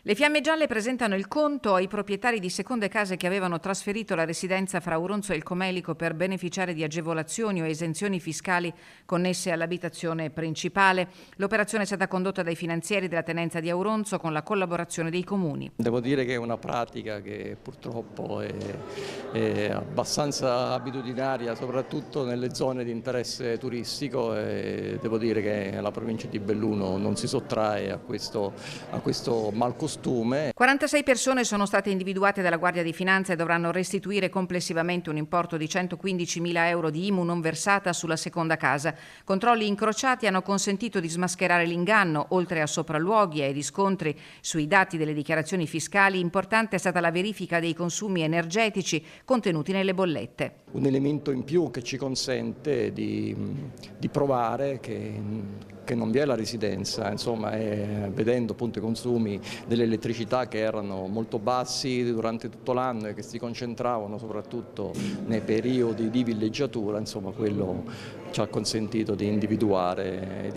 Le Fiamme Gialle presentano il conto ai proprietari di seconde case che avevano trasferito la residenza fra Auronzo e il Comelico per beneficiare di agevolazioni o esenzioni fiscali connesse all'abitazione principale. L'operazione è stata condotta dai finanzieri della tenenza di Auronzo con la collaborazione dei comuni. Devo dire che è una pratica che purtroppo è abbastanza abitudinaria, soprattutto nelle zone di interesse turistico, e devo dire che la provincia di Belluno non si sottrae a questo malcostume. 46 persone sono state individuate dalla Guardia di Finanza e dovranno restituire complessivamente un importo di 115.000 euro di IMU non versata sulla seconda casa. Controlli incrociati hanno consentito di smascherare l'inganno. Oltre a sopralluoghi e ai riscontri sui dati delle dichiarazioni fiscali, importante è stata la verifica dei consumi energetici contenuti nelle bollette. Un elemento in più che ci consente di provare che non vi è la residenza, insomma, vedendo appunto i consumi dell'elettricità che erano molto bassi durante tutto l'anno e che si concentravano soprattutto nei periodi di villeggiatura, insomma, quello ci ha consentito di individuare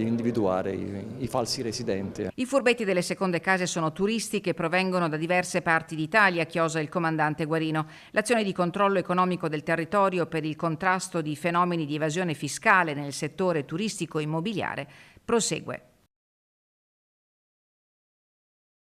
i falsi residenti. I furbetti delle seconde case sono turisti che provengono da diverse parti d'Italia, chiosa il comandante Guarino. L'azione di controllo economico del territorio per il contrasto di fenomeni di evasione fiscale nel settore turistico immobiliare prosegue.